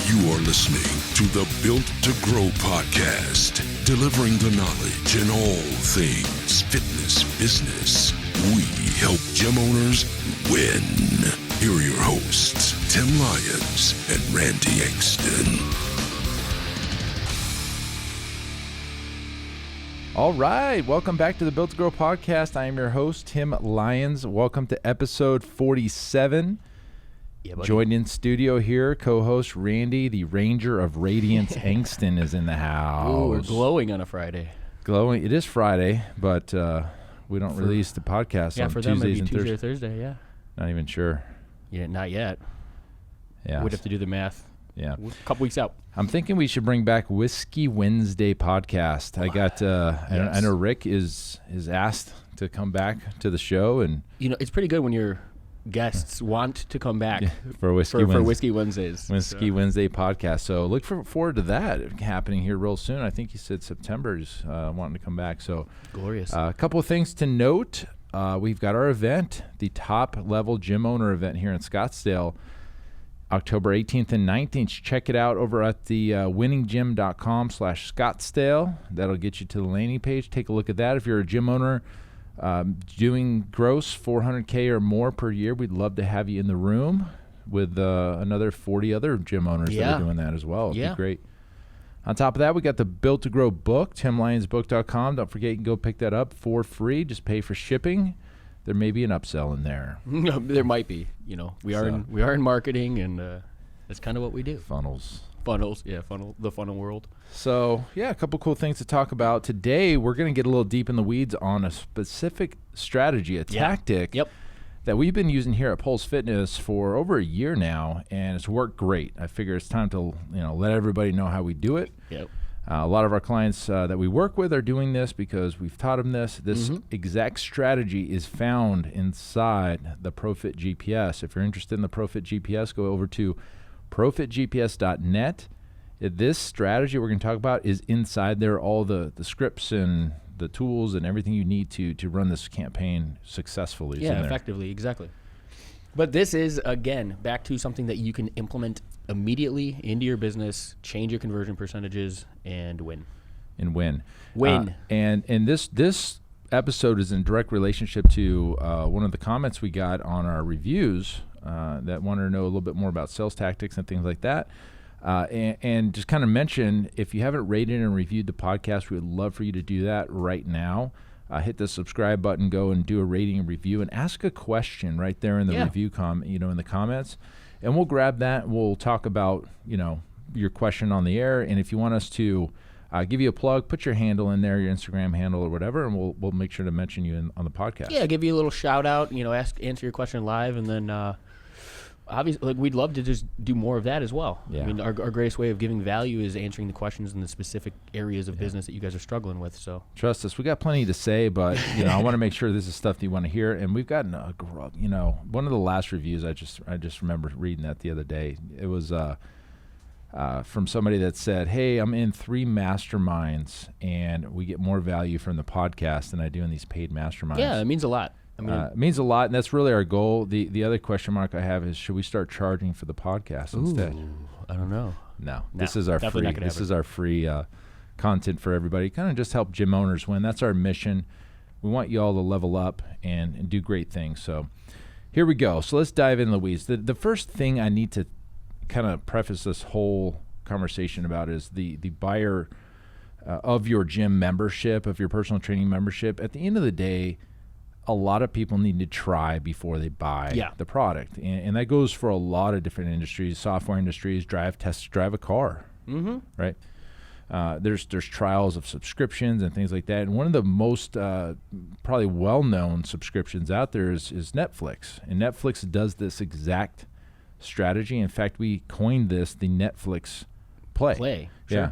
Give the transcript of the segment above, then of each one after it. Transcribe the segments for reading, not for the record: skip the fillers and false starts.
You are listening to the Built to Grow podcast, delivering the knowledge in all things fitness business. We help gym owners win. Here are your hosts, Tim Lyons and Randy Engston. All right, welcome back to the Built to Grow podcast. I am your host, Tim Lyons. Welcome to episode 47. Yeah, Joined in studio here, co-host Randy, the Ranger of Radiance Engston, is in the house. Ooh, we're glowing on a Friday. Glowing. It is Friday, but we don't release the podcast on for Tuesdays them, maybe and Tuesday or Thursdays. Thursday, yeah. Not even sure. Yeah, not yet. Yeah, We'd have to do the math. Yeah, A couple weeks out. I'm thinking we should bring back Whiskey Wednesday podcast. I got. Yes. I know Rick is asked to come back to the show, and You know, it's pretty good when your guests want to come back for Whiskey for Wednesday. Whiskey Wednesdays. Whiskey Wednesday podcast. So look forward to that happening here real soon. I think he said September is wanting to come back. So Glorious. a couple of things to note. We've got our event, the top level gym owner event here in Scottsdale, October 18th and 19th. Check it out over at the winninggym.com/Scottsdale. That'll get you to the landing page. Take a look at that. If you're a gym owner doing gross 400K or more per year, we'd love to have you in the room with another 40 other gym owners that are doing that as well. It'd be great. On top of that, we got the Built to Grow book, timlyonsbook.com. Don't forget, you can go pick that up for free. Just pay for shipping. There may be an upsell in there. There might be. You know, we are in marketing, and that's kind of what we do. Funnels. Funnels, the funnel world. So, yeah, a couple cool things to talk about. Today, we're going to get a little deep in the weeds on a specific strategy, a tactic that we've been using here at Pulse Fitness for over a year now, and it's worked great. I figure it's time to let everybody know how we do it. Yep. A lot of our clients that we work with are doing this because we've taught them this. This exact strategy is found inside the ProFit GPS. If you're interested in the ProFit GPS, go over to profitgps.net. This strategy we're going to talk about is inside there, all the scripts and the tools and everything you need to run this campaign successfully. Yeah, effectively, exactly. But this is, again, back to something that you can implement immediately into your business, change your conversion percentages, and win. Win. And this episode is in direct relationship to one of the comments we got on our reviews that wanted to know a little bit more about sales tactics and things like that. And just kind of mention, if you haven't rated and reviewed the podcast, we would love for you to do that right now. Hit the subscribe button, go and do a rating and review, and ask a question right there in the review in the comments. And we'll grab that, and we'll talk about, your question on the air. And if you want us to give you a plug, put your handle in there, your Instagram handle or whatever, and we'll make sure to mention you on the podcast. Yeah, give you a little shout out, answer your question live, and then obviously, we'd love to just do more of that as well. Yeah. I mean, our greatest way of giving value is answering the questions in the specific areas of business that you guys are struggling with. So trust us, we got plenty to say, but I want to make sure this is stuff that you want to hear. And we've gotten one of the last reviews I just remember reading that the other day. It was from somebody that said, "Hey, I'm in 3 masterminds, and we get more value from the podcast than I do in these paid masterminds." Yeah, it means a lot. I mean, it means a lot, and that's really our goal. The other question mark I have is, should we start charging for the podcast instead? I don't know. No, this is our free. This is our free content for everybody. Kind of just help gym owners win. That's our mission. We want you all to level up and do great things. So here we go. So let's dive in the weeds. The first thing I need to kind of preface this whole conversation about is the buyer of your gym membership, of your personal training membership. At the end of the day, a lot of people need to try before they buy the product. And that goes for a lot of different industries, software industries, drive a car, right? There's trials of subscriptions and things like that. And one of the most probably well-known subscriptions out there is Netflix. And Netflix does this exact strategy. In fact, we coined this the Netflix play. Sure. Yeah.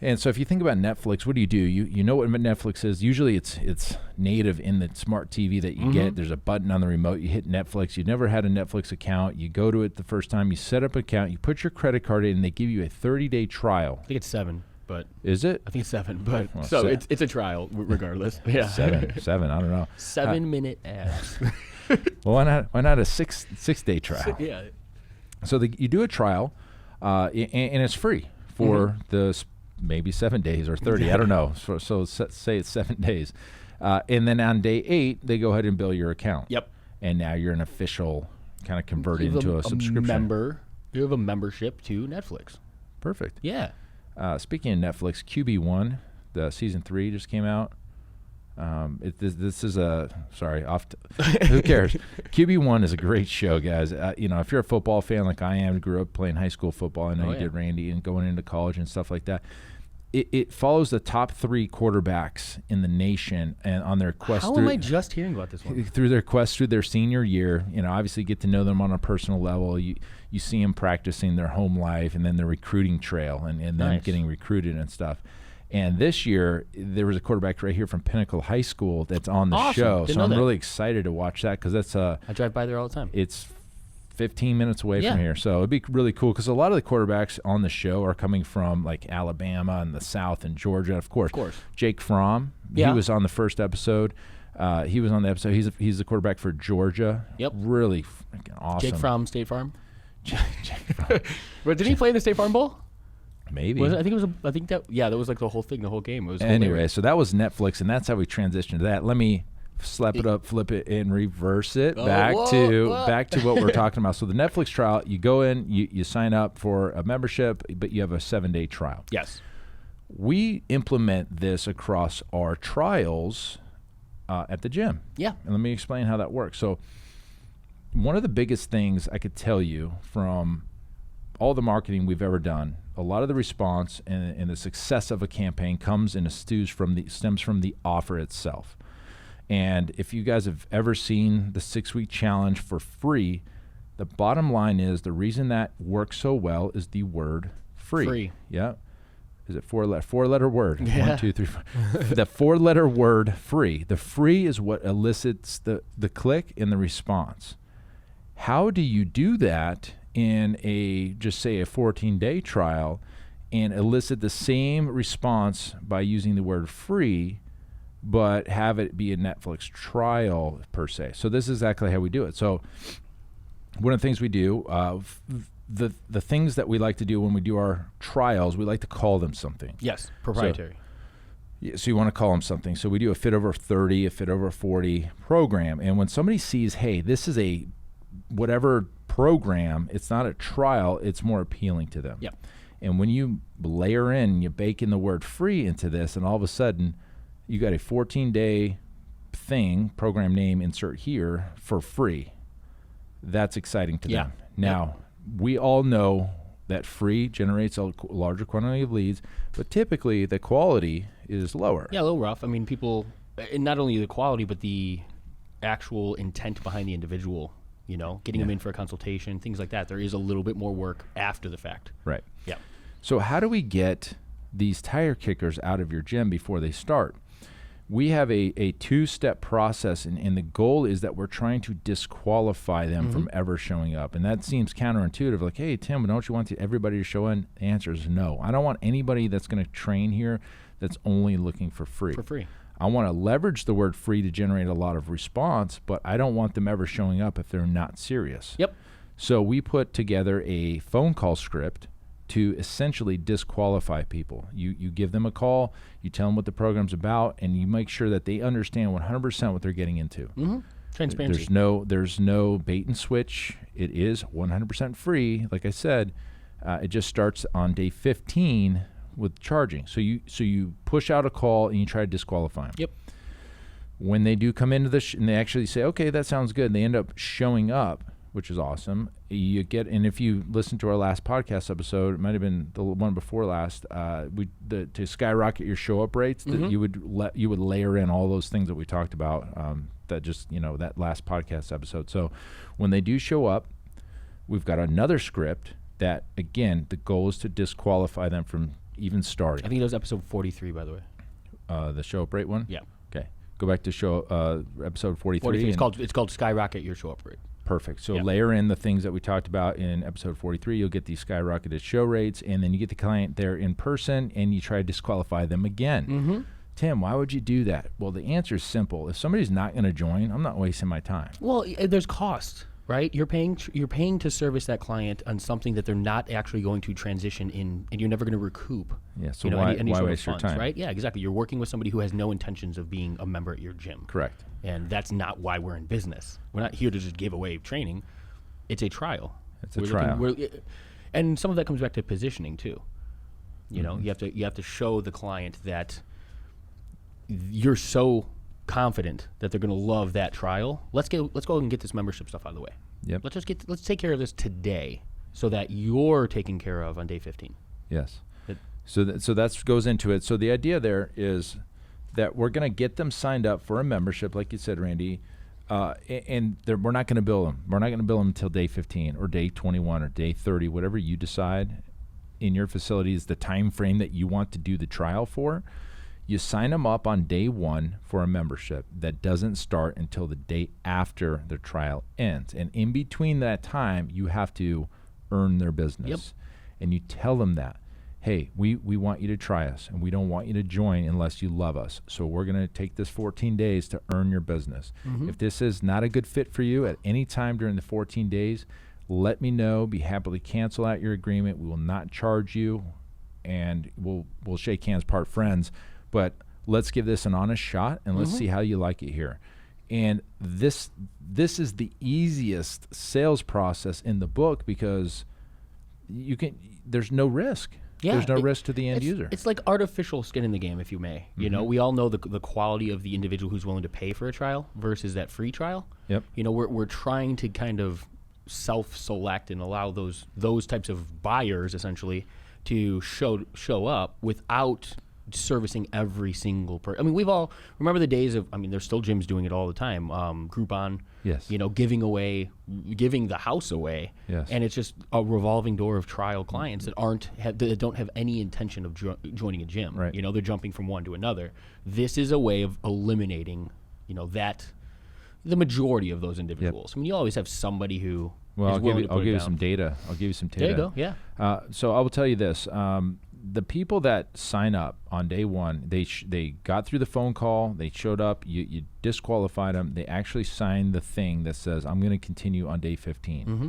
And so if you think about Netflix, what do? You know what Netflix is. Usually it's native in the smart TV that you get. There's a button on the remote. You hit Netflix. You've never had a Netflix account. You go to it the first time. You set up an account. You put your credit card in, and they give you a 30-day trial. I think it's 7, but is it? I think it's 7, but it's a trial regardless. Yeah, 7. I don't know. 7-minute ads. Well, why not a six day trial? Yeah. So you do a trial. and it's free for the maybe 7 days or 30. I don't know. So say it's 7 days. And then on day 8, they go ahead and bill your account. Yep. And now you're an official kind of converted into a subscription. You have a membership to Netflix. Perfect. Yeah. Speaking of Netflix, QB1, the season 3 just came out. This is who cares? QB1 is a great show, guys. If you're a football fan like I am, grew up playing high school football. I know you did, Randy, and going into college and stuff like that. It follows the top 3 quarterbacks in the nation and on their quest. How am I just hearing about this one? Through their quest through their senior year. Obviously get to know them on a personal level. You see them practicing their home life and then their recruiting trail and them getting recruited and stuff. And this year, there was a quarterback right here from Pinnacle High School that's on the show. So I'm really excited to watch that because that's I drive by there all the time. It's 15 minutes away from here. So it'd be really cool because a lot of the quarterbacks on the show are coming from like Alabama and the South and Georgia. Of course. Jake Fromm, he was on the first episode. He was on the episode. He's the quarterback for Georgia. Yep. Really freaking awesome. Jake Fromm, State Farm. Jake Fromm. But did he play in the State Farm Bowl? Maybe. That was like the whole thing, the whole game. It was anyway, so that was Netflix, and that's how we transitioned to that. Let me slap it up, flip it, and reverse it back to what we're talking about. So the Netflix trial, you go in, you sign up for a membership, but you have a 7-day trial. Yes. We implement this across our trials at the gym. Yeah. And let me explain how that works. So one of the biggest things I could tell you from all the marketing we've ever done, a lot of the response and the success of a campaign stems from the offer itself. And if you guys have ever seen the 6-week challenge for free, the bottom line is the reason that works so well is the word free. Free. Yeah. Is it four-letter word? Yeah. 1, 2, 3, 4. The 4-letter word free. The free is what elicits the click and the response. How do you do that in a 14-day trial and elicit the same response by using the word free, but have it be a Netflix trial per se? So this is exactly how we do it. So one of the things we do, the things that we like to do when we do our trials, we like to call them something. Yes, proprietary. So you want to call them something. So we do a fit over 30, a fit over 40 program. And when somebody sees, hey, this is a whatever program, it's not a trial, it's more appealing to them. Yep. And when you layer in, you bake in the word free into this, and all of a sudden you got a 14-day thing, program name, insert here, for free. That's exciting to them. Now, we all know that free generates a larger quantity of leads, but typically the quality is lower. Yeah, a little rough. I mean, people, and not only the quality, but the actual intent behind the individual. Getting them in for a consultation, things like that. There is a little bit more work after the fact. Right. Yeah. So how do we get these tire kickers out of your gym before they start? We have a 2-step process, and the goal is that we're trying to disqualify them from ever showing up. And that seems counterintuitive. Like, hey, Tim, don't you want everybody to show in? The answer is no. I don't want anybody that's going to train here that's only looking for free. For free. I want to leverage the word free to generate a lot of response, but I don't want them ever showing up if they're not serious. Yep. So we put together a phone call script to essentially disqualify people. You give them a call, you tell them what the program's about, and you make sure that they understand 100% what they're getting into. Mm-hmm. Transparency. There's no bait and switch. It is 100% free. Like I said, it just starts on day 15 with charging. So you push out a call and you try to disqualify them. Yep. When they do come into and they actually say, okay, that sounds good, and they end up showing up, which is awesome. And if you listen to our last podcast episode, it might have been the one before last, to skyrocket your show up rates, that you would layer in all those things that we talked about, that last podcast episode. So when they do show up, we've got another script that, again, the goal is to disqualify them from even starting. I think it was episode 43, by the way. The show up rate one? Yeah. Okay. Go back to episode 43. It's called Skyrocket Your Show Up Rate. Perfect. So layer in the things that we talked about in episode 43. You'll get these skyrocketed show rates, and then you get the client there in person, and you try to disqualify them again. Mm-hmm. Tim, why would you do that? Well, the answer is simple. If somebody's not going to join, I'm not wasting my time. Well, there's cost. right? You're paying to service that client on something that they're not actually going to transition in, and you're never going to recoup. Yeah. So any why sort waste of funds, your time? right? Yeah, exactly. You're working with somebody who has no intentions of being a member at your gym. Correct. And that's not why we're in business. We're not here to just give away training. It's a trial. It's a trial. And some of that comes back to positioning too. You know, you have to show the client that you're so confident that they're going to love that trial. Let's go and get this membership stuff out of the way. Yep. Let's take care of this today, so that you're taken care of on day 15. Yes. So that goes into it. So the idea there is that we're going to get them signed up for a membership, like you said, Randy, and we're not going to bill them. We're not going to bill them until day 15 or day 21 or day 30, whatever you decide in your facility is the time frame that you want to do the trial for. You sign them up on day 1 for a membership that doesn't start until the day after the trial ends. And in between that time, you have to earn their business. Yep. And you tell them that, hey, we want you to try us, and we don't want you to join unless you love us. So we're going to take this 14 days to earn your business. Mm-hmm. If this is not a good fit for you at any time during the 14 days, let me know. Be happy to cancel out your agreement. We will not charge you, and we'll shake hands, part friends. But let's give this an honest shot, and let's see how you like it here. And this is the easiest sales process in the book because there's no risk. Yeah, there's no risk to the end user. It's like artificial skin in the game, if you may. You know, we all know the quality of the individual who's willing to pay for a trial versus that free trial. Yep. You know, we're trying to kind of self-select and allow those types of buyers essentially to show up without servicing every single person. I mean, we've all remember the days of, there's still gyms doing it all the time. Groupon, yes. You know, giving the house away. Yes. And it's just a revolving door of trial clients that don't have any intention of joining a gym. Right. You know, they're jumping from one to another. This is a way of eliminating, the majority of those individuals. Yep. I mean, you always have somebody who is willing to put it down. I'll give you some data. There you go, yeah. So I will tell you this. The people that sign up on day 1, they got through the phone call, they showed up, you disqualified them, they actually signed the thing that says, I'm going to continue on day 15. Mm-hmm.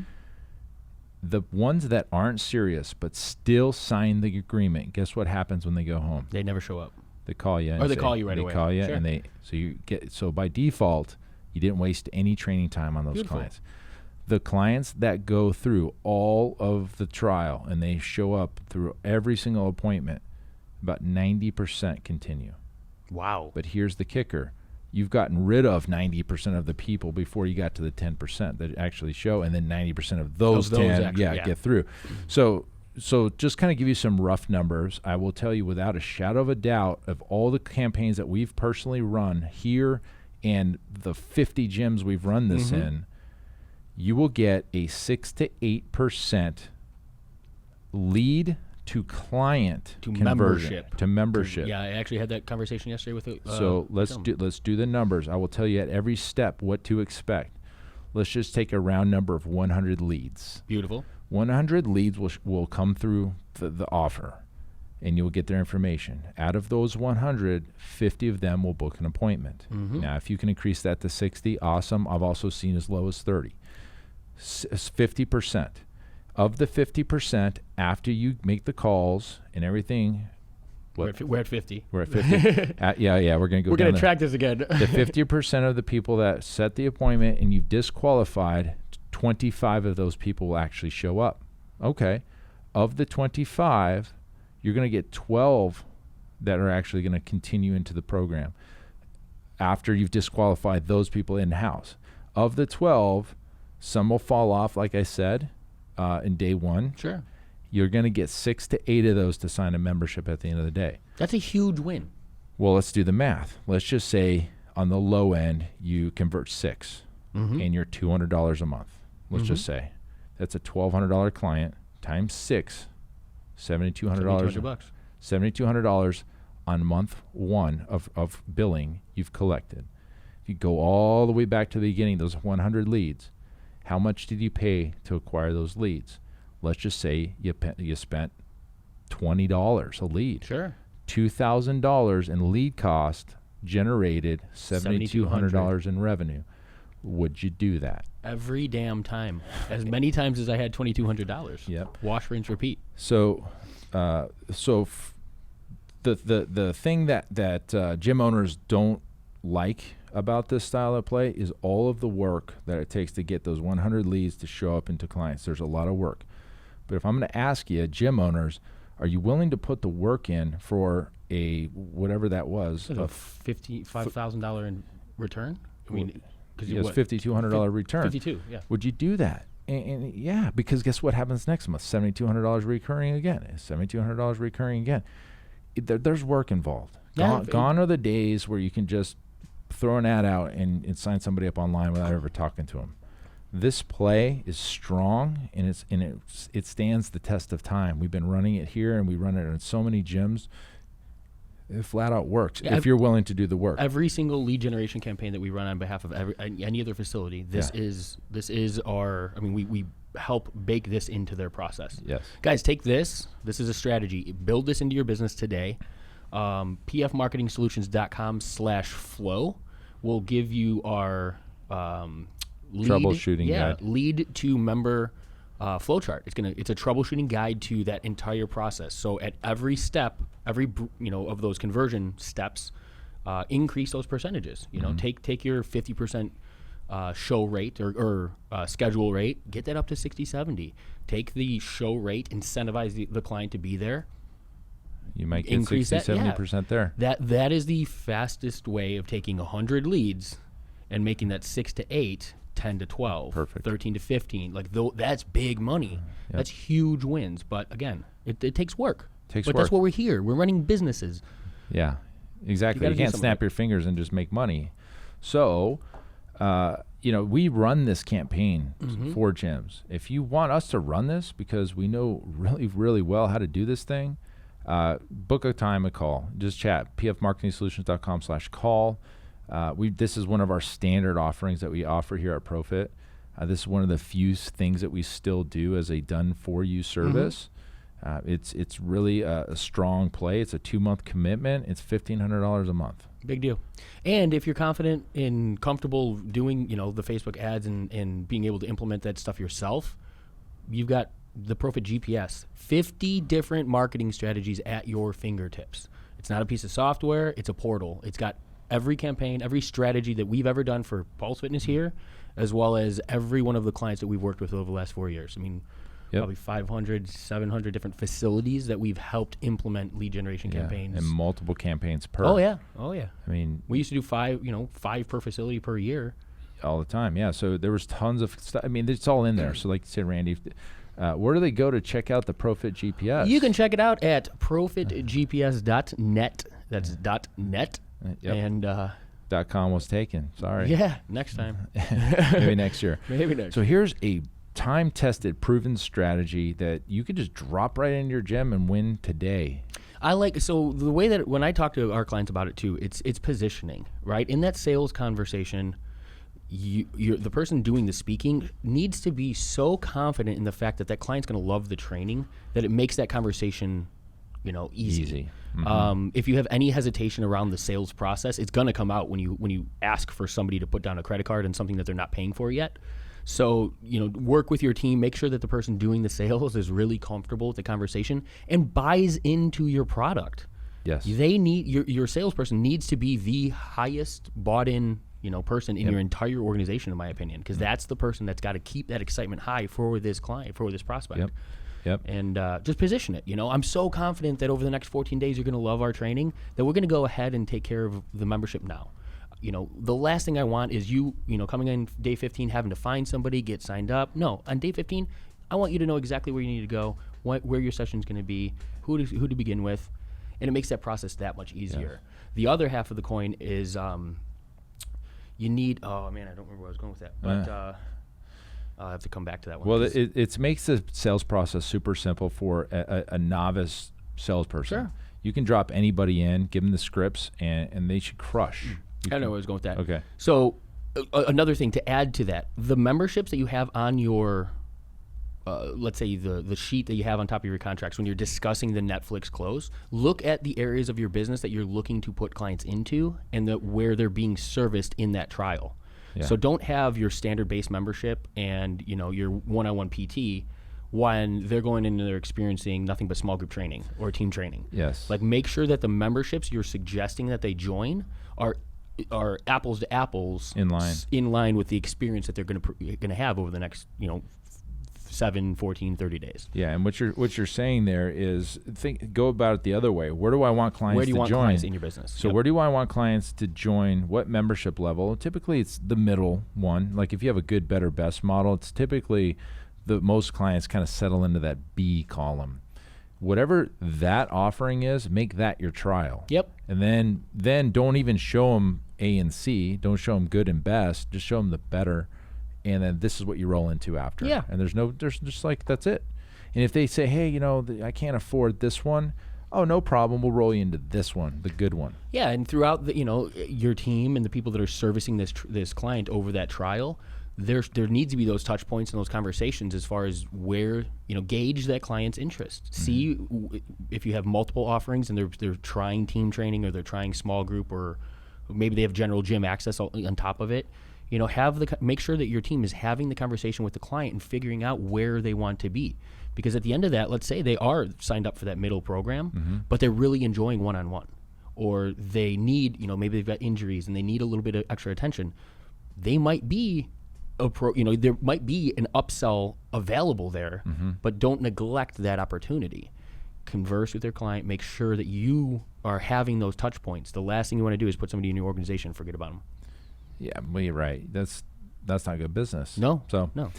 The ones that aren't serious but still sign the agreement, guess what happens when they go home? They never show up. They call you. Or they call you right away. They call you, sure. and so by default, you didn't waste any training time on those Beautiful. clients. The clients that go through all of the trial and they show up through every single appointment, about 90% continue. Wow. But here's the kicker. You've gotten rid of 90% of the people before you got to the 10% that actually show, and then 90% of those 10 get through. So just kind of give you some rough numbers. I will tell you without a shadow of a doubt, of all the campaigns that we've personally run here and the 50 gyms we've run this in, you will get a 6 to 8% lead to client conversion to membership. Yeah, I actually had that conversation yesterday with so let's do the numbers. I will tell you at every step what to expect. Let's just take a round number of 100 leads. Beautiful. 100 leads will come through the offer, and you'll get their information. Out of those 100, 50 of them will book an appointment. Now, if you can increase that to 60, awesome. I've also seen as low as 30. 50%. Of the 50%, after you make the calls and everything, we're at 50. We're at 50. Yeah, we're going to go. We're going to track this again. The 50% of the people that set the appointment and you've disqualified, 25 of those people will actually show up. Okay. Of the 25, you're going to get 12 that are actually going to continue into the program after you've disqualified those people in-house. Of the 12, some will fall off, like I said, in day 1. Sure. You're going to get 6 to 8 of those to sign a membership at the end of the day. That's a huge win. Well, let's do the math. Let's just say on the low end, you convert 6 and you're $200 a month. Let's just say that's a $1,200 client times 6, $7,200. $7,200 on month 1 of billing you've collected. If you go all the way back to the beginning, those 100 leads, how much did you pay to acquire those leads? Let's just say you spent $20 a lead. Sure. $2,000 in lead cost generated $7,200 in revenue. would you do that? Every damn time. As many times as I had $2,200. Yep. Wash, rinse, repeat. So, the thing that gym owners don't like about this style of play is all of the work that it takes to get those 100 leads to show up into clients. There's a lot of work. But if I'm going to ask you, gym owners, are you willing to put the work in for a whatever that was? A $55,000 in return? I mean, because it's $5,200 return. 52, yeah. Would you do that? And yeah, because guess what happens next month? $7,200 recurring again. $7,200 recurring again. There's work involved. Gone are the days where you can just throw an ad out and sign somebody up online without ever talking to them. This play is strong, and it stands the test of time. We've been running it here, and we run it in so many gyms. It flat out works if you're willing to do the work. Every single lead generation campaign that we run on behalf of any other facility, this is our. I mean, we help bake this into their process. Yes, guys, take this. This is a strategy. Build this into your business today. pfmarketingsolutions.com/flow will give you our troubleshooting guide. Lead to member flow chart. It's a troubleshooting guide to that entire process. So at every step, of those conversion steps, increase those percentages. Take your 50% show rate or schedule rate, get that up to 60-70. Take the show rate, incentivize the client to be there. You might get 60-70% there. That is the fastest way of taking 100 leads and making that 6 to 8, 10 to 12, perfect. 13 to 15. That's big money. Yep. That's huge wins. But again, it takes work. But that's what we're here. We're running businesses. Yeah, exactly. You can't snap your fingers and just make money. So, we run this campaign for gyms. If you want us to run this because we know really, really well how to do this thing, book a call. Just chat, pfmarketingsolutions.com/call. This is one of our standard offerings that we offer here at Profit. This is one of the few things that we still do as a done-for-you service. It's really a strong play. It's a 2-month commitment. It's $1,500 a month. Big deal. And if you're confident and comfortable doing, the Facebook ads and being able to implement that stuff yourself, you've got the Profit GPS. 50 different marketing strategies at your fingertips. It's not a piece of software. It's a portal. It's got every campaign, every strategy that we've ever done for Pulse Fitness here, as well as every one of the clients that we've worked with over the last 4 years. I mean, probably 500, 700 different facilities that we've helped implement lead generation campaigns. And multiple campaigns per. Oh, yeah. I mean, we used to do 5 per facility per year. All the time, yeah. So there was tons of stuff. I mean, it's all in there. So like you said, Randy, where do they go to check out the Profit GPS? You can check it out at profitgps.net. That's .net. Yep. And .com was taken. Sorry. Yeah, next time. Maybe next year. Maybe next. So here's a time-tested, proven strategy that you could just drop right into your gym and win today. So the way that when I talk to our clients about it too, it's positioning, right? In that sales conversation, the person doing the speaking needs to be so confident in the fact that client's going to love the training that it makes that conversation, easy. Mm-hmm. If you have any hesitation around the sales process, it's going to come out when you ask for somebody to put down a credit card and something that they're not paying for yet. So, work with your team, make sure that the person doing the sales is really comfortable with the conversation and buys into your product. Yes. They need your salesperson needs to be the highest bought in, person in your entire organization, in my opinion, because that's the person that's got to keep that excitement high for this client, for this prospect. Yep. And just position it. I'm so confident that over the next 14 days you're going to love our training that we're going to go ahead and take care of the membership now. The last thing I want is you coming in day 15 having to find somebody, get signed up. No, on day 15, I want you to know exactly where you need to go, where your session's going to be, who to begin with, and it makes that process that much easier. Yes. The other half of the coin is you need. Oh man, I don't remember where I was going with that, but I'll have to come back to that one. Well, it makes the sales process super simple for a novice salesperson. Sure. You can drop anybody in, give them the scripts, and they should crush. I don't know where I was going with that. Okay. So another thing to add to that, the memberships that you have on your, let's say the sheet that you have on top of your contracts when you're discussing the Netflix close, look at the areas of your business that you're looking to put clients into and where they're being serviced in that trial. Yeah. So don't have your standard base membership and your one-on-one PT when they're going in and they're experiencing nothing but small group training or team training. Yes. Like, make sure that the memberships you're suggesting that they join are apples to apples, in line with the experience that they're going to have over the next 7, 14, 30 days. Yeah, and what you're saying there is go about it the other way. Where do I want clients to join? Where do you want clients in your business? So where do I want clients to join? What membership level? Typically, it's the middle one. Like if you have a good, better, best model, it's typically the most clients kind of settle into that B column. Whatever that offering is, make that your trial. Yep. And then don't even show them A and C. Don't show them good and best. Just show them the better. And then this is what you roll into after. Yeah. And there's just like, that's it. And if they say, hey, I can't afford this one, oh, no problem. We'll roll you into this one, the good one. Yeah, and throughout your team and the people that are servicing this client over that trial, there needs to be those touch points and those conversations as far as where gauge that client's interest. Mm-hmm. See if you have multiple offerings and they're trying team training or they're trying small group or maybe they have general gym access on top of it. Make sure that your team is having the conversation with the client and figuring out where they want to be. Because at the end of that, let's say they are signed up for that middle program, mm-hmm. but they're really enjoying one-on-one, or they need, maybe they've got injuries and they need a little bit of extra attention. They might be there might be an upsell available there, mm-hmm. but don't neglect that opportunity. Converse with your client. Make sure that you are having those touch points. The last thing you want to do is put somebody in your organization and forget about them. Yeah, well, you're right. That's not good business. No. So no.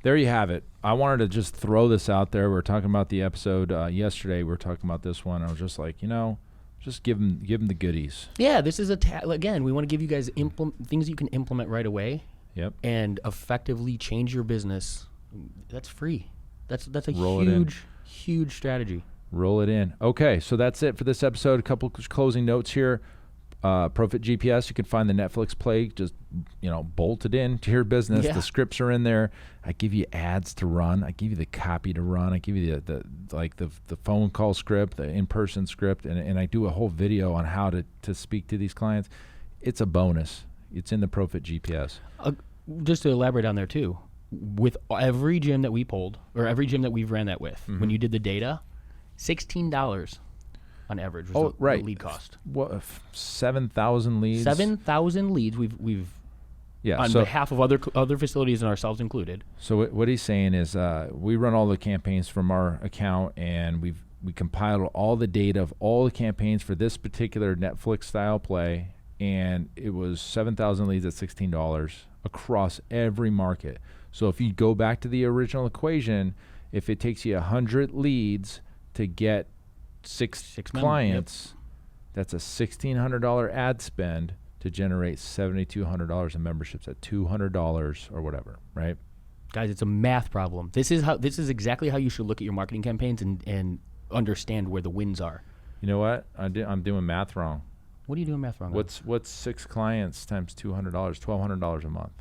There you have it. I wanted to just throw this out there. We were talking about the episode yesterday. We were talking about this one. I was just like, just give them the goodies. Yeah, this is again, we want to give you guys things you can implement right away. Yep. And effectively change your business. That's free. That's a huge strategy. Roll it in. Okay, so that's it for this episode. A couple closing notes here. Profit GPS, you can find the Netflix play just bolted in to your business. Yeah. The scripts are in there. I give you ads to run. I give you the copy to run. I give you the phone call script, the in-person script, and I do a whole video on how to speak to these clients. It's a bonus. It's in the Profit GPS. Just to elaborate on there too, with every gym that we pulled or every gym that we've ran that with, mm-hmm. when you did the data, $16 on average was the lead cost. What, 7,000 leads? 7,000 leads we've on behalf of other facilities and ourselves included. So what he's saying is we run all the campaigns from our account, and we compiled all the data of all the campaigns for this particular Netflix style play, and it was 7,000 leads at $16 across every market. So if you go back to the original equation, if it takes you 100 leads to get six clients, that's a $1,600 ad spend to generate $7,200 in memberships at $200 or whatever, right? Guys, it's a math problem. This is exactly how you should look at your marketing campaigns and understand where the wins are. You know what? I'm doing math wrong. What are you doing math wrong? What's 6 clients times $200? $1,200 a month.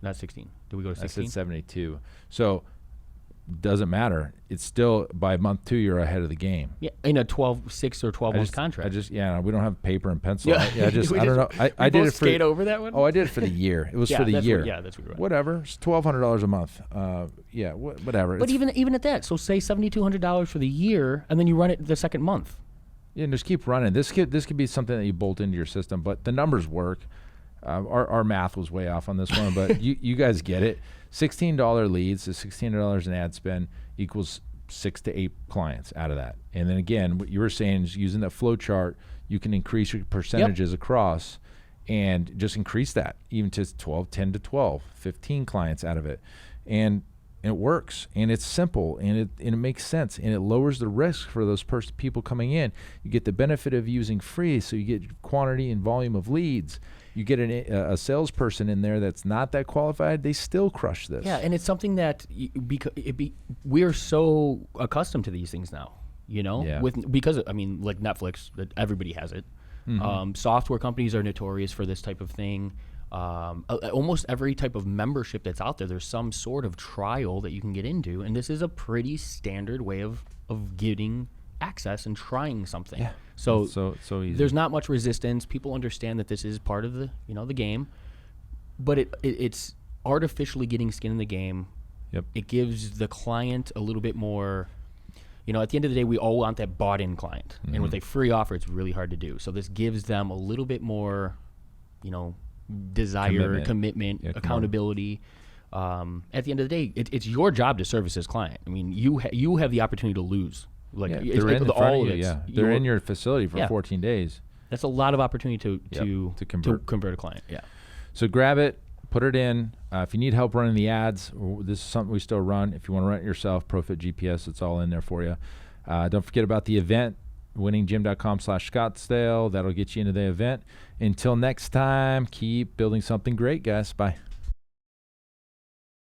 Not 16. Did we go to 16? I said 72. So doesn't matter. It's still by month 2 you're ahead of the game. Yeah, in a 6 or 12 month contract. We don't have paper and pencil. I don't know. I did it for skate over that one. Oh, I did it for the year. It was for the year. That's what whatever. It's $1,200 a month. Whatever. But even at that, so say $7,200 for the year, and then you run it the second month. Yeah, and just keep running. This could be something that you bolt into your system, but the numbers work. Our math was way off on this one, but you guys get it. $16 leads, is $16 in ad spend equals 6 to 8 clients out of that. And then again, what you were saying is using that flow chart, you can increase your percentages across and just increase that even to 10 to 12, 15 clients out of it. And it works, and it's simple, and it makes sense, and it lowers the risk for those people coming in. You get the benefit of using free, so you get quantity and volume of leads. You get a salesperson in there that's not that qualified, they still crush this. Yeah, and it's something that we're so accustomed to these things now, Yeah. Because like Netflix, that everybody has it. Mm-hmm. Software companies are notorious for this type of thing. Almost every type of membership that's out there, there's some sort of trial that you can get into, and this is a pretty standard way of getting access and trying something. Yeah. So easy. There's not much resistance. People understand that this is part of the the game. But it's artificially getting skin in the game. Yep. It gives the client a little bit more. At the end of the day, we all want that bought-in client, and with a free offer, it's really hard to do. So this gives them a little bit more, desire, commitment, accountability. At the end of the day, it's your job to service this client. I mean, you have the opportunity to lose. They're in front of you. They're in your facility for 14 days. That's a lot of opportunity to convert a client. Yeah. So grab it, put it in. If you need help running the ads, this is something we still run. If you want to run it yourself, ProFit GPS, it's all in there for you. Don't forget about the event, winninggym.com/Scottsdale. That'll get you into the event. Until next time, keep building something great, guys. Bye.